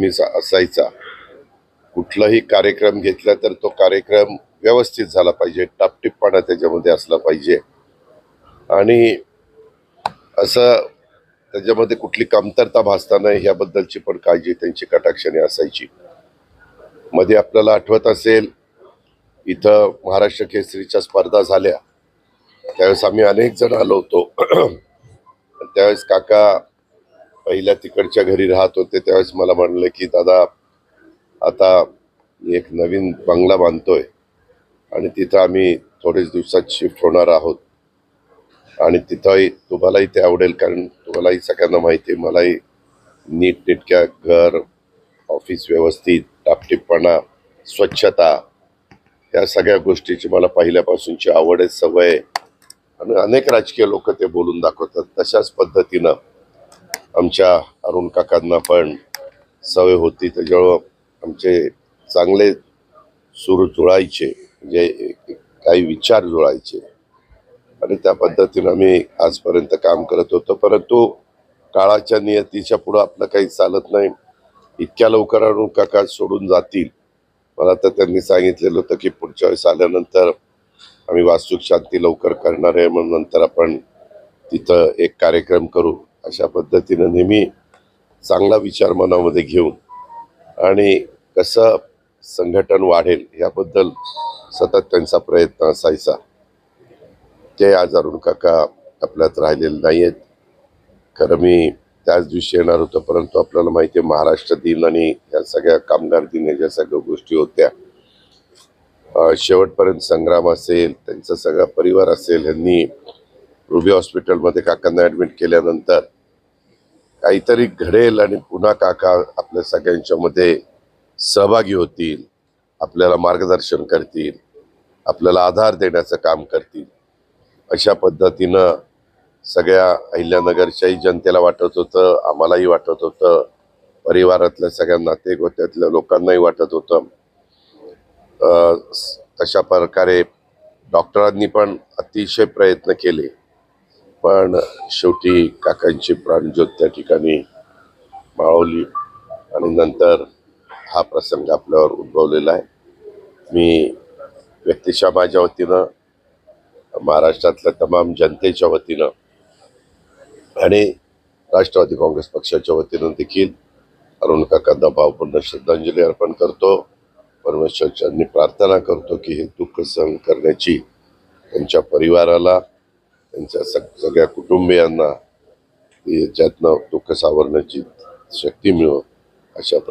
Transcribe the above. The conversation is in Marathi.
नेहमीच असायचा. कुठलाही कार्यक्रम घेतला तर तो कार्यक्रम व्यवस्थित झाला पाहिजे, टापटीपपणा त्याच्यामध्ये असला पाहिजे आणि असं त्याच्यामध्ये कुठली कमतरता भासता नाही याबद्दलची पण काळजी त्यांची कटाक्षाने असायची. मध्ये आपल्याला आठवत असेल, इथं महाराष्ट्र केसरीच्या स्पर्धा झाल्या, त्यावेळेस आम्ही अनेक जण आलो होतो. त्यावेळेस काका पहिल्या तिकडच्या घरी राहत होते. त्यावेळेस मला म्हणले की दादा, आता एक नवीन बंगला बांधतोय आणि तिथं आम्ही थोडेच दिवसात शिफ्ट होणार आहोत आणि तिथंही तुम्हालाही ते आवडेल, कारण तुम्हालाही सगळ्यांना माहिती आहे, मलाही नीटनेटक्या घर, ऑफिस व्यवस्थित, टापटीपणा, स्वच्छता, या सगळ्या गोष्टीची मला पहिल्यापासूनची आवड आहे, सवय आहे. आणि अनेक राजकीय लोक ते बोलून दाखवतात. तशाच पद्धतीनं आमच्या अरुण काकांना पण सवय होती. त्याच्यामुळं आमचे चांगले सूर जुळायचे, म्हणजे काही विचार जुळायचे आणि त्या पद्धतीनं आम्ही आजपर्यंत काम करत होतो. परंतु काळाच्या नियतीच्या पुढं आपलं काही चालत नाही. इतक्या लवकर अरुण काका सोडून जातील, मला तर त्यांनी सांगितलेलं होतं की पुढच्या वेळेस आल्यानंतर आम्ही वास्तुक शांती लवकर करणार आहे, म्हणून नंतर आपण तिथं एक कार्यक्रम करू. अशा पद्धतीनं नेहमी चांगला विचार मनामध्ये घेऊन आणि कसं संघटन वाढेल याबद्दल सतत त्यांचा प्रयत्न असायचा. ते आज अरुण काका आपल्यात राहिलेले नाही आहेत. खरं मी त्याच दिवशी येणार होतो, परंतु आपल्याला माहिती आहे महाराष्ट्र दिन आणि या सगळ्या कामगार दिन या ज्या सगळ्या गोष्टी होत्या, शेवटपर्यंत संग्राम असेल, त्यांचा सगळा परिवार असेल, यांनी रुबी हॉस्पिटलमध्ये काकांना ॲडमिट केल्यानंतर काहीतरी घडेल आणि पुन्हा काका आपल्या सगळ्यांच्या मध्ये सहभागी होतील, आपल्याला मार्गदर्शन करतील, आपल्याला आधार देण्याचं काम करतील. अशा पद्धतीनं सगळ्या अहिल्यानगरच्याही जनतेला वाटत होतं, आम्हालाही वाटत होतं, परिवारातल्या सगळ्या नातेगोत्यातल्या लोकांनाही वाटत होतं. तशा प्रकारे डॉक्टरांनी पण अतिशय प्रयत्न केले, पण शेवटी काकांची प्राणज्योत त्या ठिकाणी मावळली आणि नंतर हा प्रसंग आपल्यावर उद्भवलेला आहे. मी व्यक्तिशः माझ्या वतीनं, महाराष्ट्रातल्या तमाम जनतेच्या वतीनं आणि राष्ट्रवादी काँग्रेस पक्षाच्या वतीनं देखील अरुण काकांना भावपूर्ण श्रद्धांजली अर्पण करतो. परमेश्वरांनी प्रार्थना करतो की हे दुःख सहन करण्याची त्यांच्या परिवाराला, त्यांच्या सगळ्या कुटुंबियांना याच्यातनं दुःख सावरण्याची शक्ती मिळो, अशा